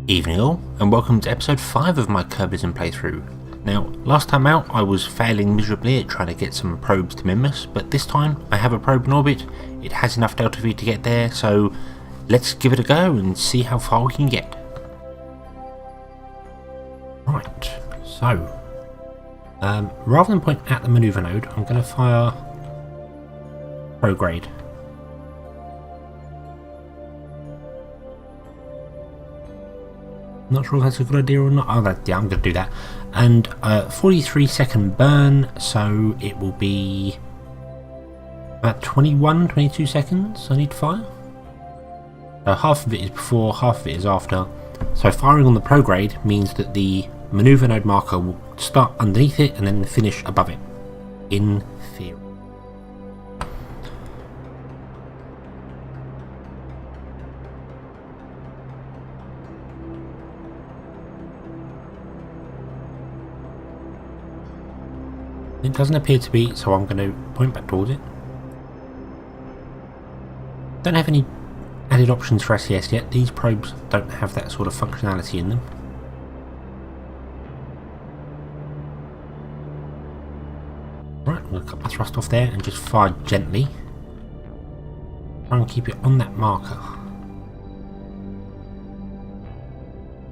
Evening all, and welcome to episode 5 of my Kerbalism playthrough. Now, last time out I was failing miserably at trying to get some probes to Minmus, but this time I have a probe in orbit. It has enough delta V to get there, so let's give it a go and see how far we can get. Right, so rather than point at the maneuver node, I'm going to fire prograde. Not sure if that's a good idea or not. Oh, yeah, I'm going to do that. And 43-second burn, so it will be about 22 seconds I need to fire. So half of it is before, half of it is after. So firing on the prograde means that the maneuver node marker will start underneath it and then finish above it, in theory. It doesn't appear to be, so I'm going to point back towards it. Don't have any added options for SES yet. These probes don't have that sort of functionality in them. Right, I'm going to cut my thrust off there and just fire gently. Try and keep it on that marker.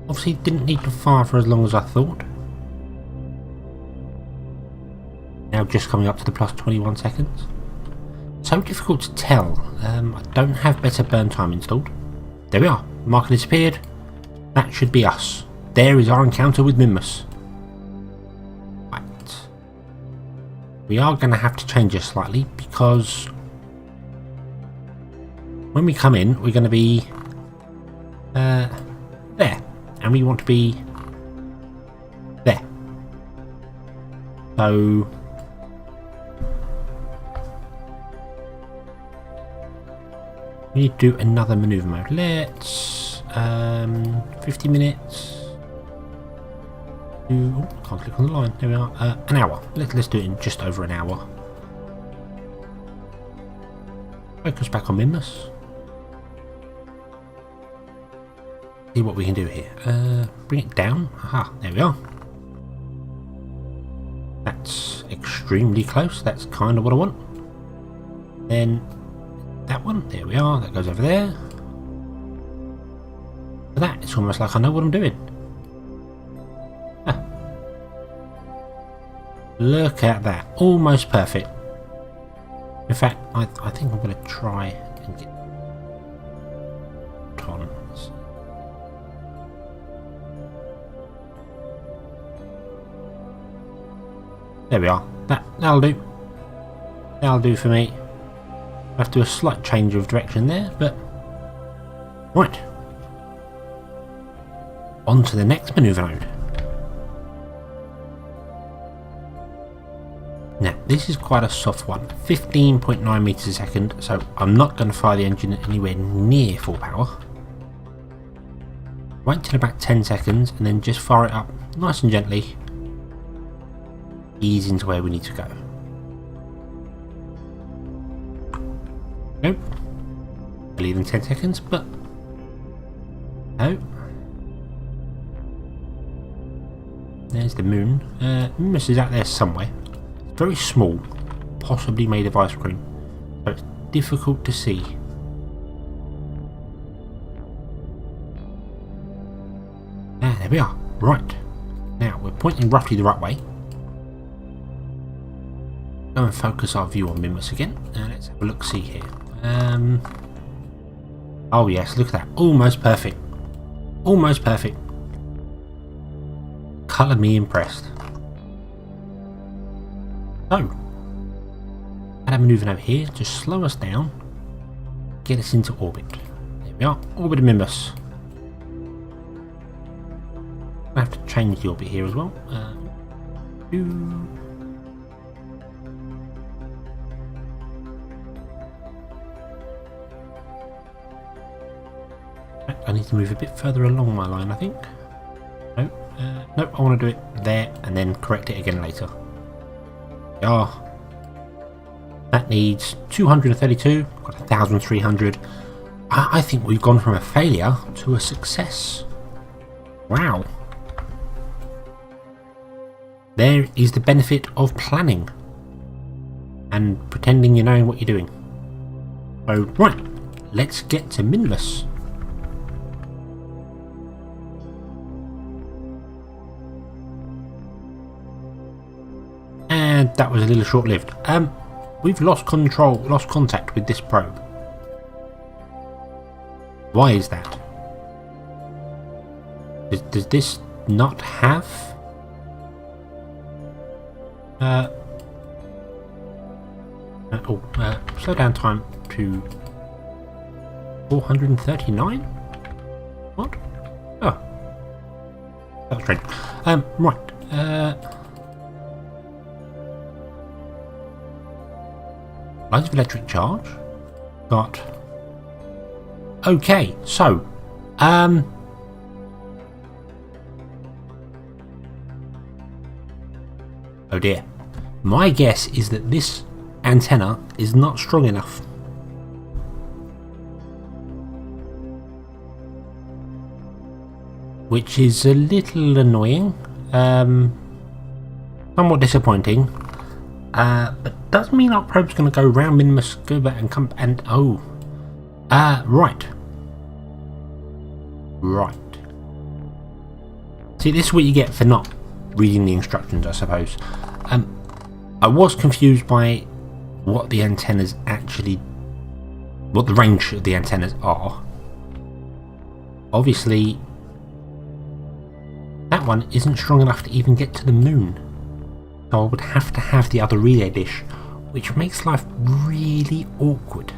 Obviously didn't need to fire for as long as I thought. Now just coming up to the plus 21 seconds. So difficult to tell. I don't have better burn time installed. There we are. The marker disappeared. That should be us. There is our encounter with Minmus. Right. We are going to have to change this slightly because when we come in, we're going to be there, and we want to be there. So we need to do another maneuver mode. Let's 50 minutes. Oh, can't click on the line. There we are. An hour. Let's do it in just over an hour. Focus back on Minmus. See what we can do here. Bring it down. Aha, there we are. That's extremely close. That's kind of what I want. Then that one, there we are, that goes over there. For that, it's almost like I know what I'm doing. Ah. Look at that, almost perfect. In fact, I think I'm going to try and get on. There we are, that'll do. That'll do for me. I have to do a slight change of direction there, but right. On to the next maneuver node. Now, this is quite a soft one, 15.9 meters a second, so I'm not going to fire the engine anywhere near full power. Wait till about 10 seconds and then just fire it up nice and gently, ease into where we need to go. Nope. Believe in 10 seconds, but no. There's the moon. Minmus is out there somewhere. It's very small, possibly made of ice cream, so it's difficult to see. Ah, there we are. Right. Now we're pointing roughly the right way. Go and focus our view on Minmus again. Let's have a look see here. Oh yes, look at that. Almost perfect. Almost perfect. Colour me impressed. So, add a manoeuvre over here to slow us down. Get us into orbit. There we are. Orbit of Minmus. I have to change the orbit here as well. I need to move a bit further along my line, I think. No, nope, I want to do it there and then correct it again later. Ah, that needs 232, got 1,300. I think we've gone from a failure to a success. Wow. There is the benefit of planning and pretending you know what you're doing. So, right, let's get to Minmus. And that was a little short-lived. We've lost contact with this probe. Why is that? Does this not have slow down time to 439? What? Oh, that's strange. Right. Lines of electric charge. Got. Okay, so oh dear. My guess is that this antenna is not strong enough. Which is a little annoying. Somewhat disappointing. But does mean our probe's going to go round Minmus, go back and come and oh. Right. Right. See, this is what you get for not reading the instructions, I suppose. I was confused by what the antennas actually, what the range of the antennas are. Obviously, that one isn't strong enough to even get to the moon. So I would have to have the other relay dish, which makes life really awkward.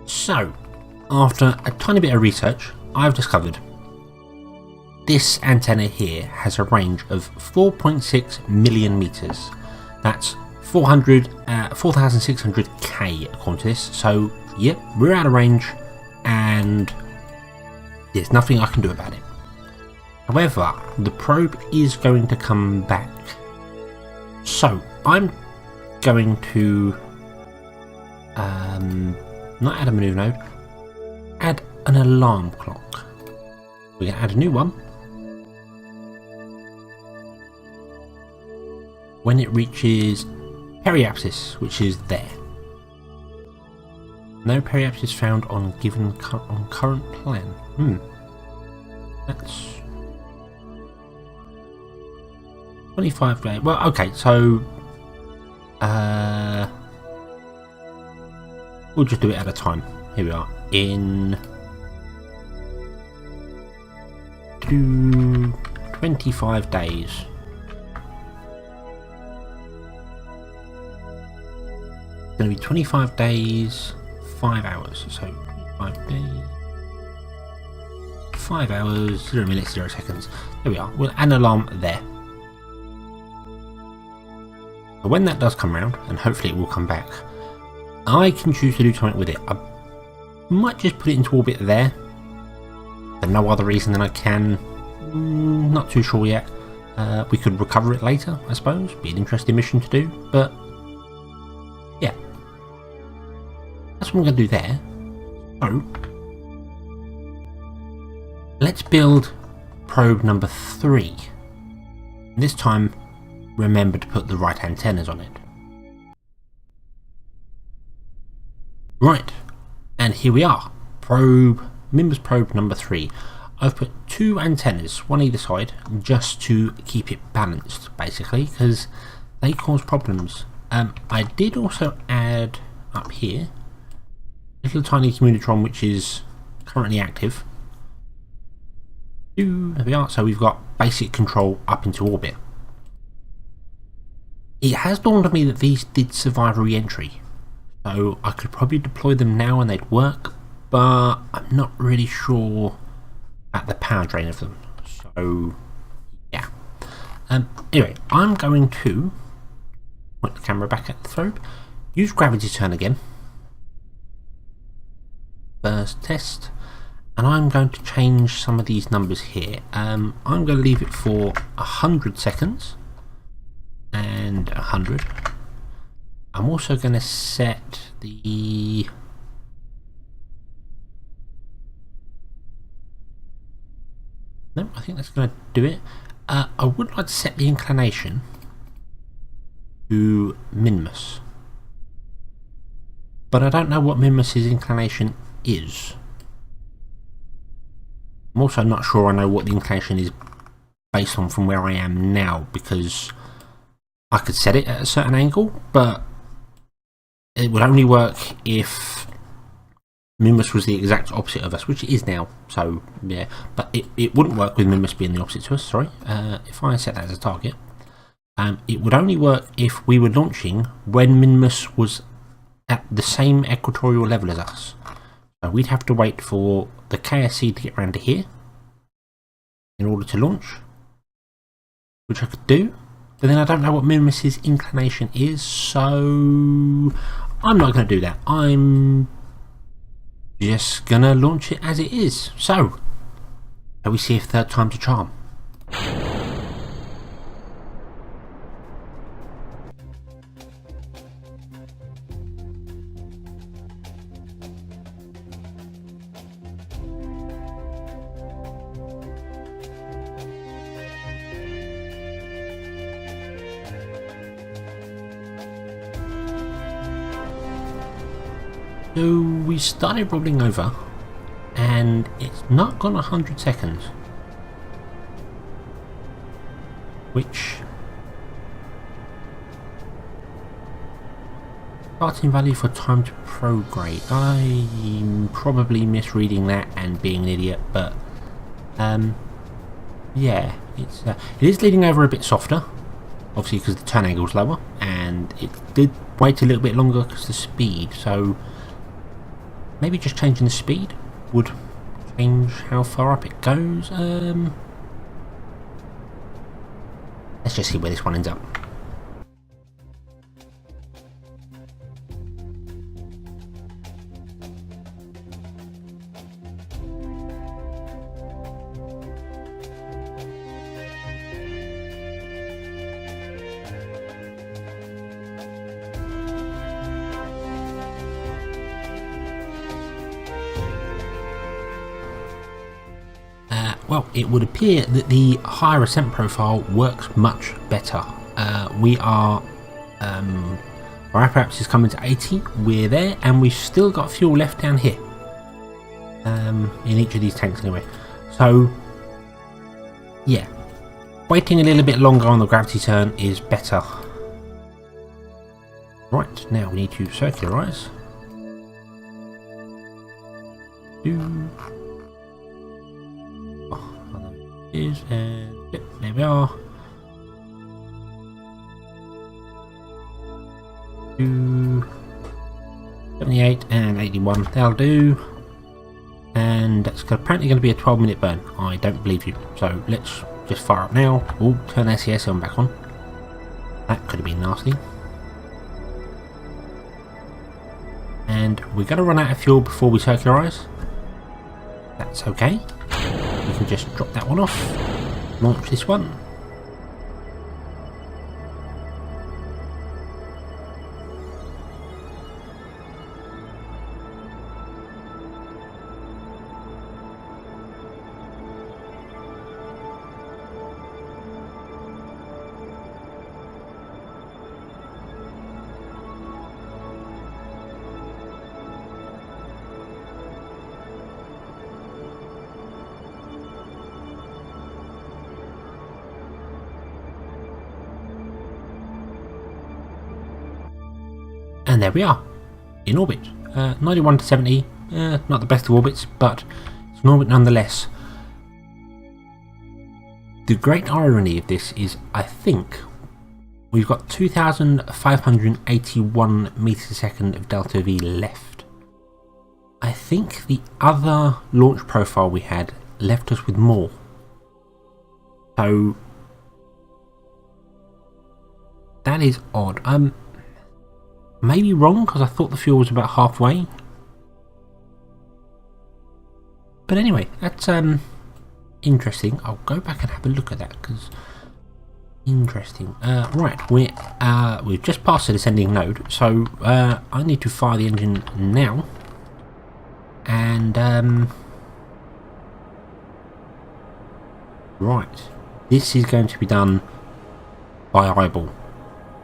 So, after a tiny bit of research, I've discovered this antenna here has a range of 4.6 million meters. That's 4,600k according to this. So, yep, we're out of range and there's nothing I can do about it. However, the probe is going to come back. So, I'm going to not add a move node, add an alarm clock. We're going to add a new one. When it reaches periapsis, which is there. No periapsis found on given on current plan. That's 25 days. Well, okay, so we'll just do it at a time. Here we are in 25 days. It's going to be 25 days, 5 hours. So 25 days, 5 hours, 0 minutes, 0 seconds. There we are. We'll add an alarm there. So when that does come round, and hopefully it will come back, I can choose to do something with it. I might just put it into orbit there, for no other reason than I can. Not too sure yet. We could recover it later, I suppose. Be an interesting mission to do, but yeah. That's what I'm going to do there. So, let's build probe number 3. This time, remember to put the right antennas on it. Right, and here we are. Minmus probe number 3. I've put 2 antennas, one either side, just to keep it balanced, basically, because they cause problems. I did also add up here a little tiny communitron which is currently active. There we are. So we've got basic control up into orbit. It has dawned on me that these did survive re-entry, so I could probably deploy them now and they'd work, but I'm not really sure about the power drain of them. So yeah. Anyway, I'm going to point the camera back at the probe, use gravity turn again, first test, and I'm going to change some of these numbers here. I'm going to leave it for 100 seconds, and 100. I'm also going to set the... No, I think that's going to do it. I would like to set the inclination to Minmus. But I don't know what Minmus's inclination is. I'm also not sure I know what the inclination is based on from where I am now, because I could set it at a certain angle, but it would only work if Minmus was the exact opposite of us, which it is now, so yeah. But it wouldn't work with Minmus being the opposite to us, sorry. If I set that as a target, it would only work if we were launching when Minmus was at the same equatorial level as us. So we'd have to wait for the KSC to get round to here in order to launch, which I could do, but then I don't know what Minmus's inclination is, so I'm not going to do that. I'm just going to launch it as it is. So, shall we see if third time's a charm? So we started rolling over and it's not gone 100 seconds, which starting value for time to prograde. I'm probably misreading that and being an idiot, but yeah, it is leading over a bit softer, obviously because the turn angle is lower, and it did wait a little bit longer because of the speed, so maybe just changing the speed would change how far up it goes. Let's just see where this one ends up. Well, it would appear that the higher ascent profile works much better. We are, our apparatus is coming to 80, we're there, and we've still got fuel left down here. In each of these tanks anyway. So, yeah, waiting a little bit longer on the gravity turn is better. Right, now we need to circularise. And yep, there we are. 78 and 81, that'll do. And that's apparently going to be a 12-minute burn. I don't believe you. So let's just fire up now. Oh, turn SES on back on. That could have been nasty. And we're going to run out of fuel before we circularise. That's okay. We can just drop that one off, launch this one. And there we are, in orbit. 91 to 70, not the best of orbits, but it's an orbit nonetheless. The great irony of this is, I think, we've got 2,581 meters a second of delta V left. I think the other launch profile we had left us with more. So, that is odd. Maybe wrong, because I thought the fuel was about halfway. But anyway, that's interesting. I'll go back and have a look at that, because Interesting. Right, we've just passed the descending node, so I need to fire the engine now. And right, this is going to be done by eyeball.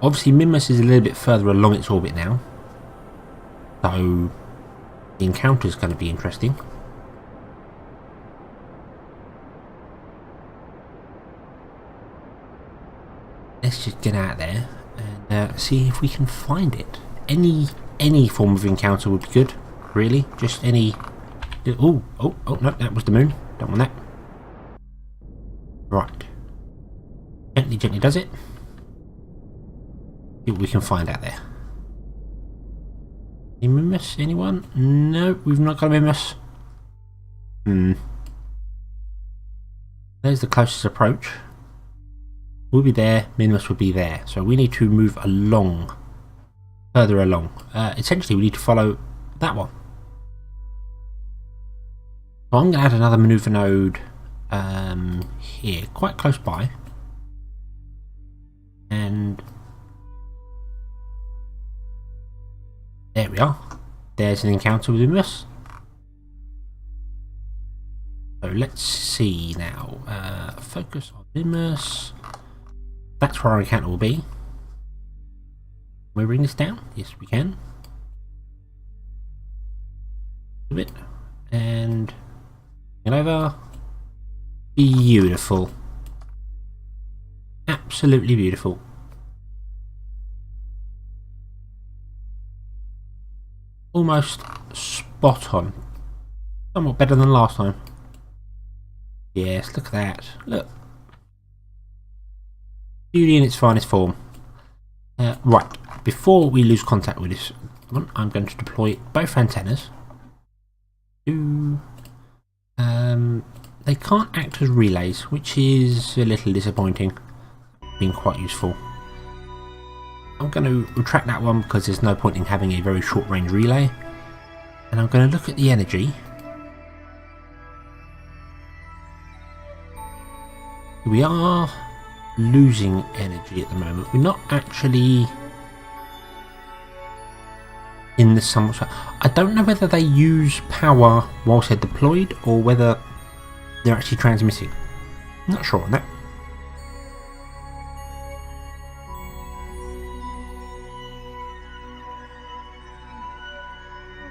Obviously, Minmus is a little bit further along its orbit now, so the encounter is going to be interesting. Let's just get out there and see if we can find it. Any form of encounter would be good, really. Just any. Oh no, that was the moon. Don't want that. Right. Gently does it. See what we can find out there. Any Minmus? Anyone? No, we've not got a Minmus. There's the closest approach. We'll be there, Minmus will be there. So we need to move along, further along. Essentially, we need to follow that one. So I'm going to add another maneuver node here, quite close by. And there we are. There's an encounter with Minmus. So let's see now. Focus on Minmus. That's where our encounter will be. Can we bring this down? Yes, we can. A bit. And get over. Beautiful. Absolutely beautiful. Almost spot on. Somewhat better than last time. Yes, look at that. Look. Beauty in its finest form. Right, before we lose contact with this one, I'm going to deploy both antennas. They can't act as relays, which is a little disappointing. Been quite useful. I'm going to retract that one because there's no point in having a very short range relay. And I'm going to look at the energy. We are losing energy at the moment. We're not actually in the somewhat. I don't know whether they use power whilst they're deployed or whether they're actually transmitting. I'm not sure on that.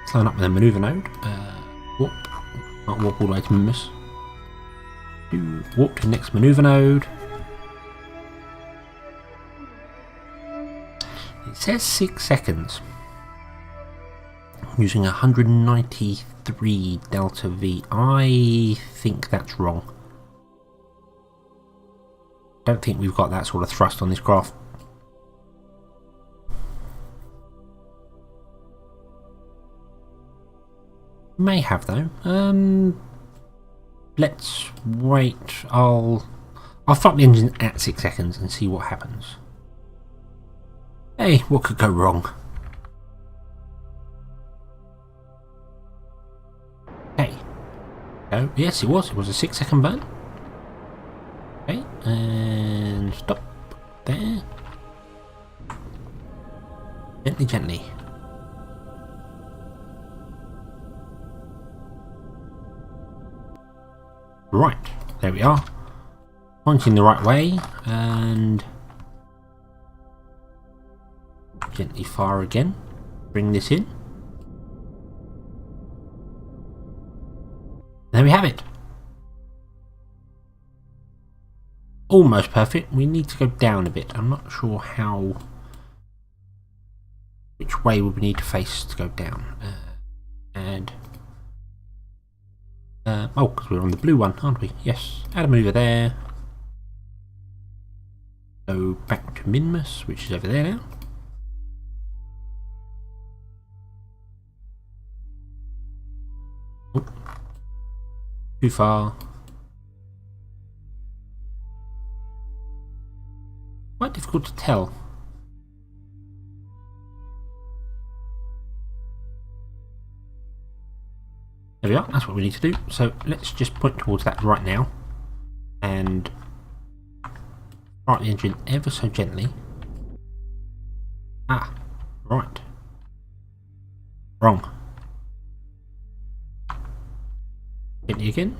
Let's line up with a maneuver node. Warp. Can't warp all the way to Minmus. Warp to the next maneuver node. It says 6 seconds. Using 193 delta V. I think that's wrong. Don't think we've got that sort of thrust on this graph. May have though. Let's wait. I'll fire the engine at 6 seconds and see what happens. Hey, what could go wrong? Hey. Oh, yes, it was. It was a 6 second burn. Okay, and stop there. Gently. Right, there we are. Pointing the right way and gently fire again. Bring this in. There we have it. Almost perfect. We need to go down a bit. I'm not sure how. Which way would we need to face to go down? Oh, because we're on the blue one, aren't we? Yes. Add a mover there. Go back to Minmus, which is over there now. Oh. Too far. Quite difficult to tell. There we are, that's what we need to do. So let's just point towards that right now and Start the engine ever so gently. Ah, right. Wrong. Gently again.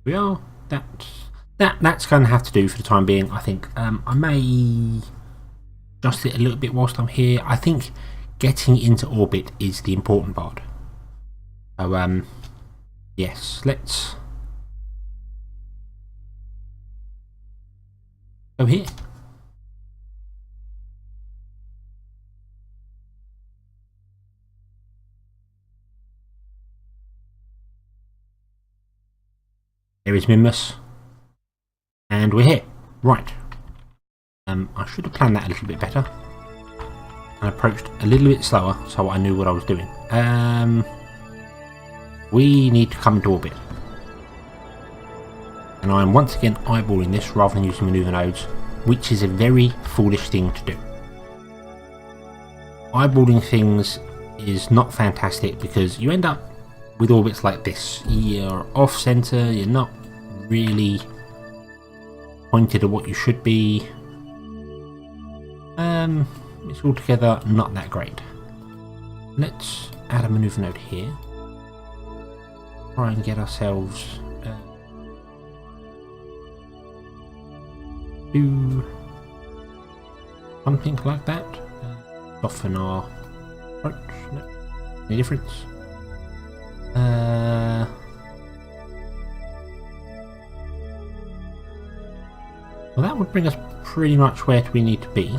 We are. That's going to have to do for the time being, I think. I may adjust it a little bit whilst I'm here. I think getting into orbit is the important part. So, yes, let's go here. There is Minmus. And we're here. Right. I should have planned that a little bit better. And approached a little bit slower so I knew what I was doing. We need to come into orbit. And I am once again eyeballing this rather than using maneuver nodes, which is a very foolish thing to do. Eyeballing things is not fantastic because you end up with orbits like this. You're off center, you're not really pointed at what you should be. It's altogether not that great. Let's add a maneuver node here. Try and get ourselves do something like that. Soften our approach. No. Any difference? Well, that would bring us pretty much where we need to be.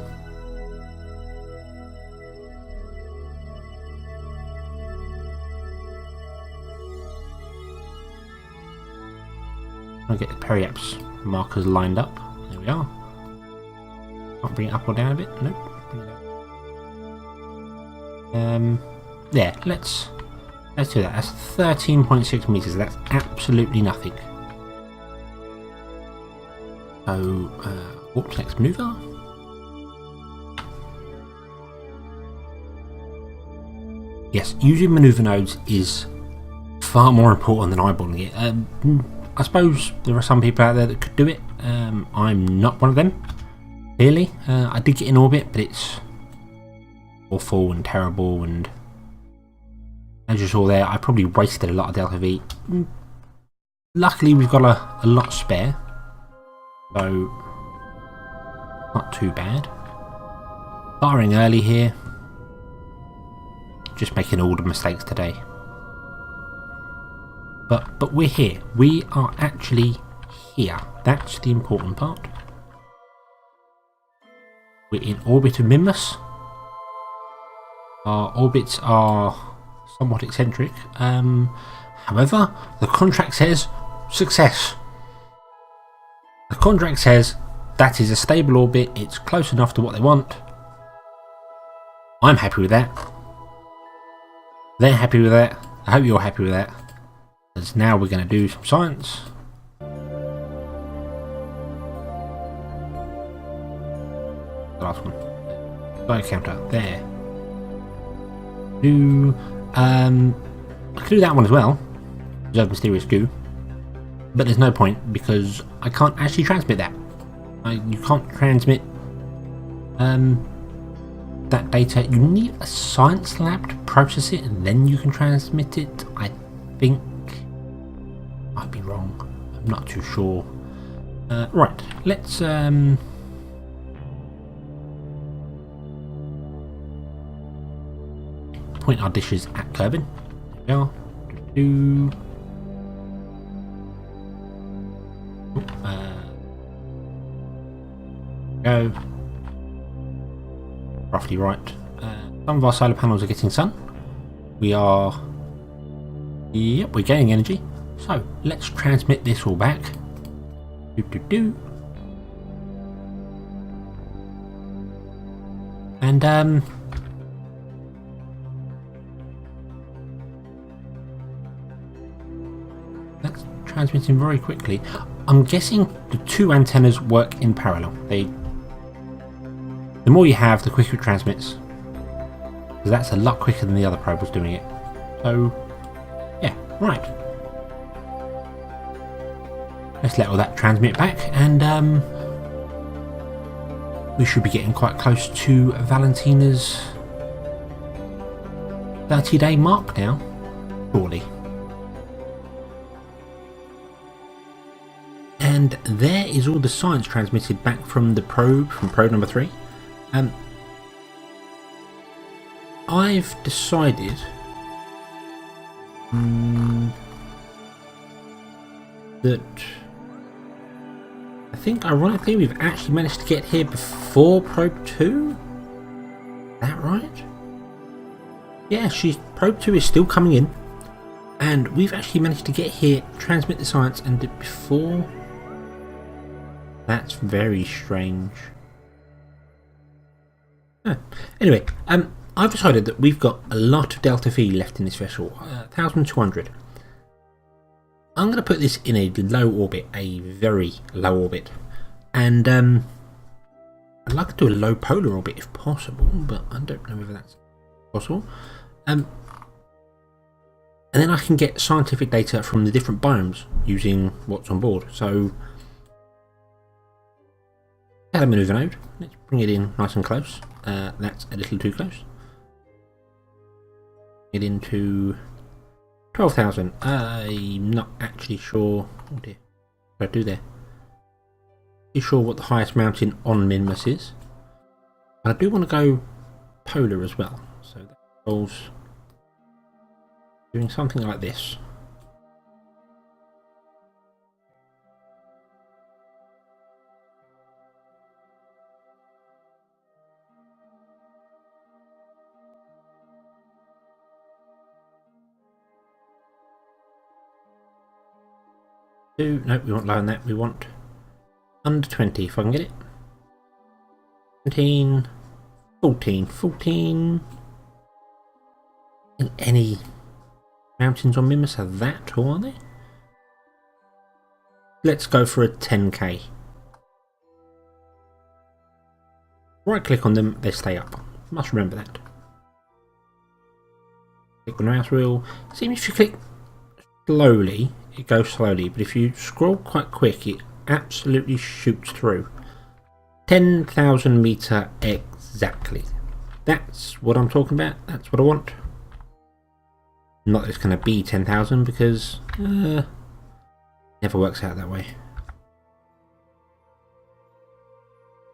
I'll get the periaps markers lined up. There we are. Can't bring it up or down a bit. Nope. Bring it down. Yeah, let's do that. That's 13.6 meters. That's absolutely nothing. So, what's next maneuver? Yes, using maneuver nodes is far more important than eyeballing it. I suppose there are some people out there that could do it. I'm not one of them, clearly. I did get in orbit, but it's awful and terrible, and as you saw there, I probably wasted a lot of Delta V. Luckily, we've got a lot spare, so not too bad. Firing early here, just making all the mistakes today. But we're here. We are actually here. That's the important part. We're in orbit of Minmus. Our orbits are somewhat eccentric. However, the contract says success. The contract says that is a stable orbit. It's close enough to what they want. I'm happy with that. They're happy with that. I hope you're happy with that. Because now we're going to do some science. The last one. Fire counter. There. I could do that one as well. Observe mysterious goo. But there's no point because I can't actually transmit that. You can't transmit that data. You need a science lab to process it and then you can transmit it. I think. Might be wrong. I'm not too sure. Right, let's point our dishes at Kerbal. There we are. Go. Roughly right. Some of our solar panels are getting sun. We are. Yep, we're gaining energy. So let's transmit this all back. And let's transmit him very quickly. I'm guessing the two antennas work in parallel. The more you have, the quicker it transmits. Because that's a lot quicker than the other probe was doing it. So yeah, right. Let's let all that transmit back and we should be getting quite close to Valentina's 30-day mark now, surely. And there is all the science transmitted back from the probe, from probe number 3. I've decided that I think ironically we've actually managed to get here before probe 2. Is that right? Yeah, probe 2 is still coming in, and we've actually managed to get here, transmit the science, and do it before. That's very strange. Anyway, I've decided that we've got a lot of delta V left in this vessel, 1,200. I'm going to put this in a low orbit, a very low orbit, and I'd like to do a low polar orbit if possible, but I don't know whether that's possible. And then I can get scientific data from the different biomes using what's on board. So, add a maneuver node. Let's bring it in nice and close. That's a little too close. Get into 12,000. I'm not actually sure. Oh dear, what did I do there? Not sure what the highest mountain on Minmus is. But I do want to go polar as well. So that involves doing something like this. No, we want lower than that. We want under 20 if I can get it. 17, 14. And any mountains on Minmus are that tall, are they? Let's go for a 10k. Right click on them, they stay up. Must remember that. Click on the mouse wheel. See if you click slowly, it goes slowly, but if you scroll quite quick, it absolutely shoots through. 10,000 meter exactly. That's what I'm talking about. That's what I want. Not that it's going to be 10,000 because never works out that way.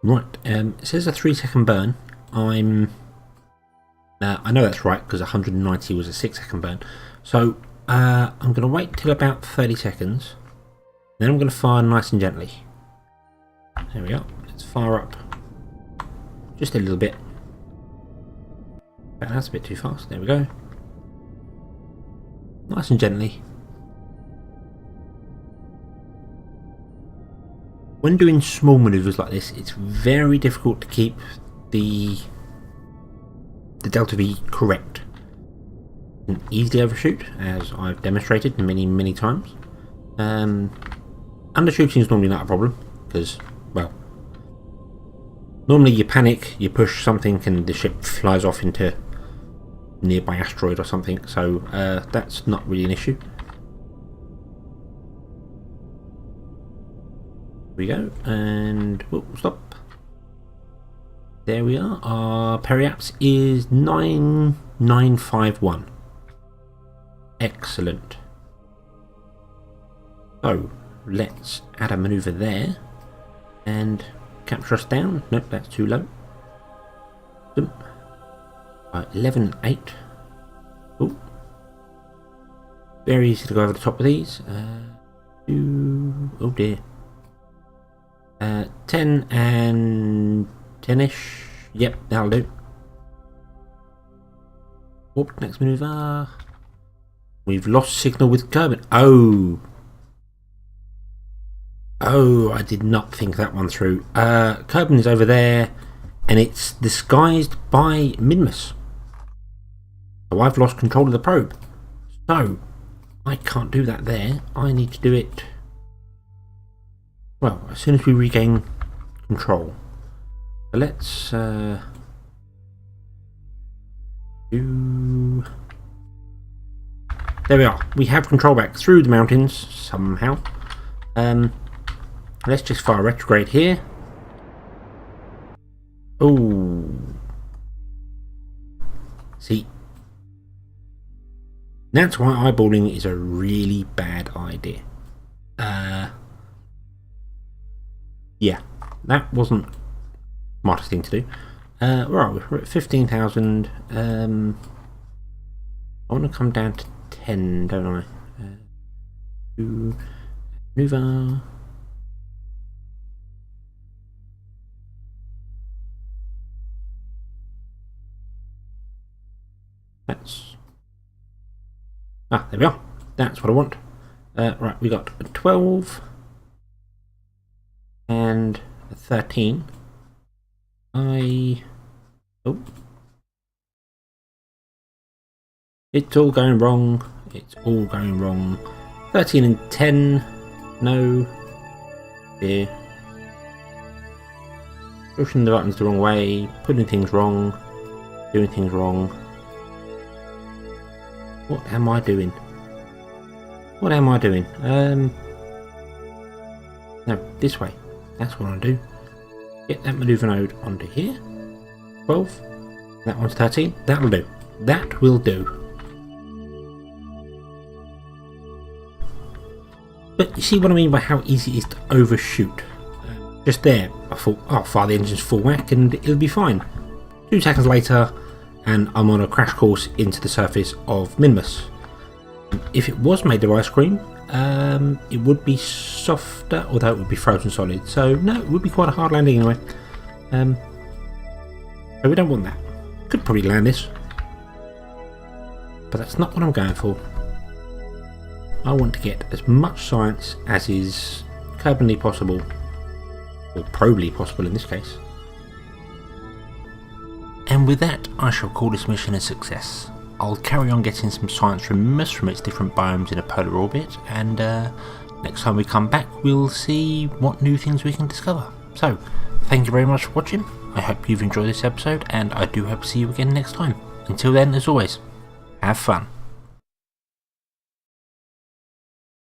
Right, it says a 3-second burn. I know that's right because 190 was a 6-second burn. So I'm going to wait till about 30 seconds. Then I'm going to fire nice and gently. There we go. Let's fire up just a little bit. That's a bit too fast. There we go. Nice and gently. When doing small maneuvers like this, it's very difficult to keep the delta V correct. You can easily overshoot, as I've demonstrated many times. Undershooting is normally not a problem because, well, normally you panic, you push something, and the ship flies off into a nearby asteroid or something. So that's not really an issue. Here we go, and stop. There we are. Our periaps is 9951. Excellent. So let's add a maneuver there and capture us down. Nope, that's too low. 11.8. Oh, very easy to go over the top of these. Oh dear. 10 and 10ish. Yep, that'll do. Warp, next maneuver. We've lost signal with Kerbal. Oh, I did not think that one through. Kerbal is over there, and it's disguised by Minmus. So I've lost control of the probe. So I can't do that there. I need to do it, well, as soon as we regain control. So let's do. There we are. We have control back through the mountains somehow. Let's just fire retrograde here. Oh. See, that's why eyeballing is a really bad idea. Yeah, that wasn't the smartest thing to do. Right, we're at 15,000. I want to come down to 10, don't I? Maneuver. There we are. That's what I want. Right, we got a 12 and a 13. It's all going wrong. It's all going wrong. 13 and 10. No. Dear. Pushing the buttons the wrong way. Putting things wrong. Doing things wrong. What am I doing? What am I doing? No, this way. That's what I do. Get that maneuver node onto here. 12. That one's 13. That'll do. That will do. But you see what I mean by how easy it is to overshoot. Just there, I thought, oh, fire the engine's full whack and it'll be fine. 2 seconds later, and I'm on a crash course into the surface of Minmus. If it was made of ice cream, it would be softer, although it would be frozen solid. So no, it would be quite a hard landing anyway. So we don't want that. Could probably land this, but that's not what I'm going for. I want to get as much science as is kerbally possible, or probably possible in this case. And with that, I shall call this mission a success. I'll carry on getting some science from Minmus from its different biomes in a polar orbit, and next time we come back we'll see what new things we can discover. So, thank you very much for watching. I hope you've enjoyed this episode, and I do hope to see you again next time. Until then, as always, have fun.